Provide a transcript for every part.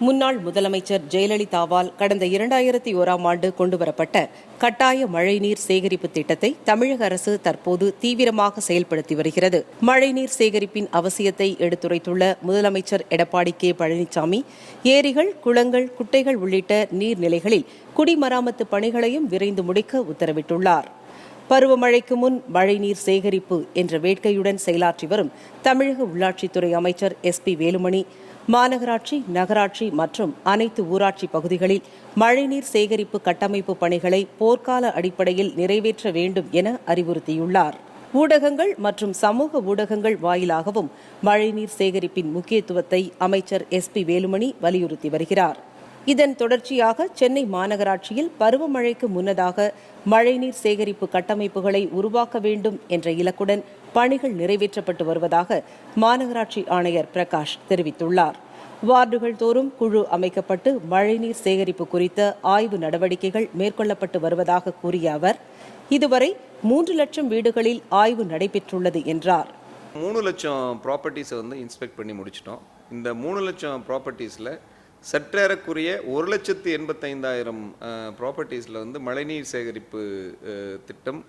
முன்னாள் முதலமைச்சர் ஜெயலலிதாவால் கடந்த 2001ஆம் ஆண்டு கொண்டுவரப்பட்ட கட்டாய மழைநீர் சேகரிப்பு திட்டத்தை தமிழக அரசு தற்போது தீவிரமாக செயல்படுத்தி வருகிறது. மழைநீர் சேகரிப்பின் அவசியத்தை எடுத்துரைத்துள்ள முதலமைச்சர் எடப்பாடி கே பழனிசாமி, ஏரிகள், குளங்கள், குட்டைகள் உள்ளிட்ட நீர்நிலைகளில் குடிமராமத்து பணிகளையும் விரைந்து முடிக்க உத்தரவிட்டுள்ளார். பருவமழைக்கு முன் மழைநீர் சேகரிப்பு என்ற வேட்கையுடன் செயலாற்றி வரும் தமிழக உள்ளாட்சித்துறை அமைச்சர் SP வேலுமணி, மாநகராட்சி, நகராட்சி மற்றும் அனைத்து ஊராட்சி பகுதிகளில் மழைநீர் சேகரிப்பு கட்டமைப்பு பணிகளை போர்க்கால அடிப்படையில் நிறைவேற்ற வேண்டும் என அறிவுறுத்தியுள்ளார். ஊடகங்கள் மற்றும் சமூக ஊடகங்கள் வாயிலாகவும் மழைநீர் சேகரிப்பின் முக்கியத்துவத்தை அமைச்சர் SP வேலுமணி வலியுறுத்தி வருகிறார். இதன் தொடர்ச்சியாக சென்னை மாநகராட்சியில் பருவமழைக்கு முன்னதாக மழைநீர் சேகரிப்பு கட்டமைப்புகளை உருவாக்க வேண்டும் என்ற இலக்குடன் பணிகள் நிறைவேற்றப்பட்டு வருவதாக மாநகராட்சி ஆணையர் பிரகாஷ் தெரிவித்துள்ளார். வார்டுகள் தோறும் குழு அமைக்கப்பட்டு மழைநீர் சேகரிப்பு குறித்த ஆய்வு நடவடிக்கைகள் மேற்கொள்ளப்பட்டு வருவதாக கூறிய அவர், இதுவரை 3 லட்சம் வீடுகளில் ஆய்வு நடைபெற்றுள்ளது என்றார். 3 லட்சம் ப்ராப்பர்ட்டிஸை இன்ஸ்பெக்ட் பண்ணி முடிச்சிட்டோம். இந்த 3 லட்சம் ப்ராப்பர்ட்டிஸில் சற்றேறக்குரிய 1,85,000 ப்ராப்பர்ட்டிஸில் மழைநீர் சேகரிப்பு திட்டம்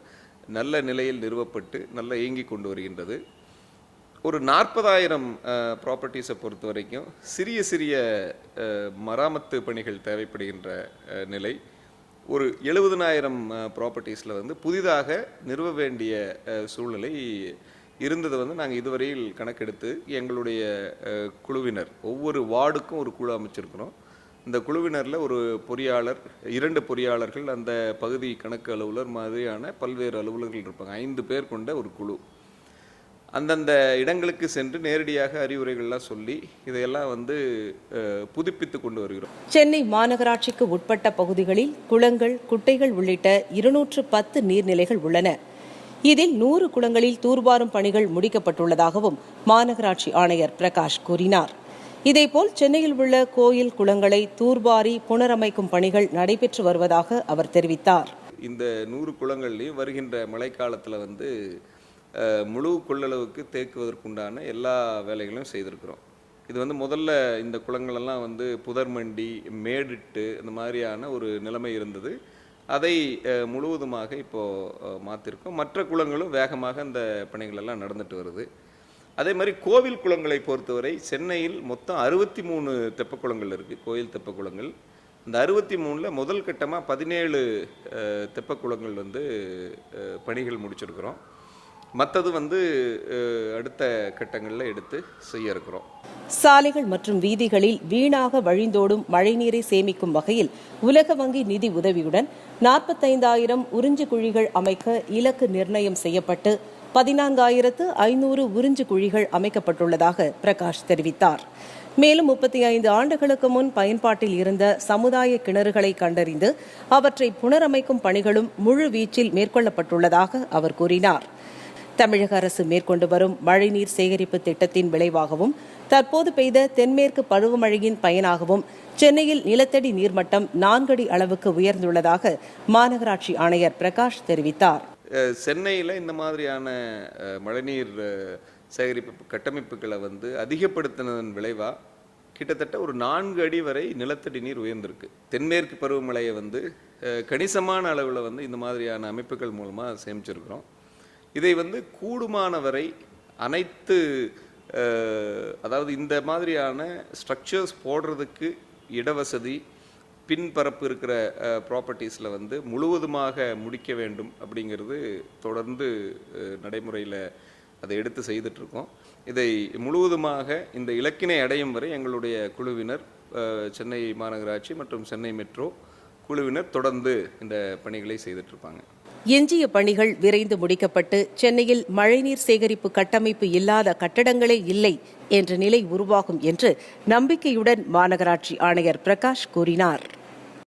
நல்ல நிலையில் நிறுவப்பட்டு நல்ல இயங்கி கொண்டு வருகின்றது. ஒரு 40,000 ப்ராப்பர்ட்டிஸை பொறுத்த வரைக்கும் சிறிய சிறிய மராமத்து பணிகள் தேவைப்படுகின்ற நிலை. ஒரு 70,000 ப்ராப்பர்ட்டிஸில் புதிதாக நிறுவ வேண்டிய சூழ்நிலை இருந்தது. நாங்கள் இதுவரையில் கணக்கெடுத்து எங்களுடைய குழுவினர் ஒவ்வொரு வார்டுக்கும் ஒரு குழு அமைச்சிருக்கிறோம். இந்த குழுவினரில் ஒரு பொறியாளர், 2 பொறியாளர்கள், அந்த பகுதி கணக்கு அலுவலர் மாதிரியான பல்வேறு அலுவலர்கள் இருப்பாங்க. 5 பேர் கொண்ட ஒரு குழு அந்தந்த இடங்களுக்கு சென்று நேரடியாக அறிவுரைகள்லாம் சொல்லி இதையெல்லாம் புதுப்பித்து கொண்டு வருகிறோம். சென்னை மாநகராட்சிக்கு உட்பட்ட பகுதிகளில் குளங்கள், குட்டைகள் உள்ளிட்ட 210 நீர்நிலைகள் உள்ளன. இதில் 100 குளங்களில் தூர்வாரும் பணிகள் முடிக்கப்பட்டுள்ளதாகவும் மாநகராட்சி ஆணையர் பிரகாஷ் கூறினார். இதேபோல் சென்னையில் உள்ள கோயில், குளங்களை தூர்வாரி புனரமைக்கும் பணிகள் நடைபெற்று வருவதாக அவர் தெரிவித்தார். இந்த 100 குளங்கள்லையும் வருகின்ற மழைக்காலத்தில் முழு கொள்ளளவுக்கு தேக்குவதற்குண்டான எல்லா வேலைகளும் செய்திருக்கிறோம். இது முதல்ல இந்த குளங்களெல்லாம் புதர் மண்டி, மேடிட்டு இந்த மாதிரியான ஒரு நிலைமை இருந்தது. அதை முழுவதுமாக இப்போது மாற்றிருக்கோம். மற்ற குளங்களும் வேகமாக அந்த பணிகளெல்லாம் நடந்துட்டு வருது. அதே மாதிரி கோவில் குளங்களை பொறுத்தவரை சென்னையில் மொத்தம் 63 தெப்பக்குளங்கள் இருக்குது, கோயில் தெப்பக்குளங்கள். இந்த 63ல் முதல் கட்டமாக 17 தெப்பக்குளங்கள் பணிகள் முடிச்சிருக்கிறோம். மற்றது அடுத்த கட்டங்களில் எடுத்து செய்ய இருக்கிறோம். சாலைகள் மற்றும் வீதிகளில் வீணாக வழிந்தோடும் மழைநீரை சேமிக்கும் வகையில் உலக வங்கி நிதி உதவியுடன் 45,000 உறிஞ்சு குழிகள் அமைக்க இலக்கு நிர்ணயம் செய்யப்பட்டு 14,500 உறிஞ்சு குழிகள் அமைக்கப்பட்டுள்ளதாக பிரகாஷ் தெரிவித்தார். மேலும் 35 ஆண்டுகளுக்கு முன் பயன்பாட்டில் இருந்த சமுதாய கிணறுகளை கண்டறிந்து அவற்றை புனரமைக்கும் பணிகளும் முழு வீச்சில் மேற்கொள்ளப்பட்டுள்ளதாக அவர் கூறினார். தமிழக அரசு மேற்கொண்டு வரும் மழைநீர் சேகரிப்பு திட்டத்தின் விளைவாகவும் தற்போது பெய்த தென்மேற்கு பருவமழையின் பயனாகவும் சென்னையில் நிலத்தடி நீர்மட்டம் 4 அடி அளவுக்கு உயர்ந்துள்ளதாக மாநகராட்சி ஆணையர் பிரகாஷ் தெரிவித்தார். சென்னையில் இந்த மாதிரியான மழைநீர் சேகரிப்பு கட்டமைப்புகளை அதிகப்படுத்தினதன் விளைவாக கிட்டத்தட்ட ஒரு 4 அடி வரை நிலத்தடி நீர் உயர்ந்திருக்கு. தென்மேற்கு பருவமழையை கணிசமான அளவில் இந்த மாதிரியான அமைப்புகள் மூலமாக சேமிச்சிருக்கிறோம். இதை கூடுமான வரை அனைத்து, அதாவது இந்த மாதிரியான ஸ்ட்ரக்சர்ஸ் போடுறதுக்கு இடவசதி, பின்பரப்பு இருக்கிற ப்ராப்பர்ட்டிஸில் முழுவதுமாக முடிக்க வேண்டும் அப்படிங்கிறது தொடர்ந்து நடைமுறையில் அதை எடுத்து செய்துட்ருக்கோம். இதை முழுவதுமாக இந்த இலக்கினை அடையும் வரை எங்களுடைய குழுவினர், சென்னை மாநகராட்சி மற்றும் சென்னை மெட்ரோ குழுவினர் தொடர்ந்து இந்த பணிகளை செய்துட்ருப்பாங்க. எஞ்சிய பணிகள் விரைந்து முடிக்கப்பட்டு சென்னையில் மழைநீர் சேகரிப்பு கட்டமைப்பு இல்லாத கட்டடங்களே இல்லை என்ற நிலை உருவாகும் என்று நம்பிக்கையுடன் மாநகராட்சி ஆணையர் பிரகாஷ் கூறினார்.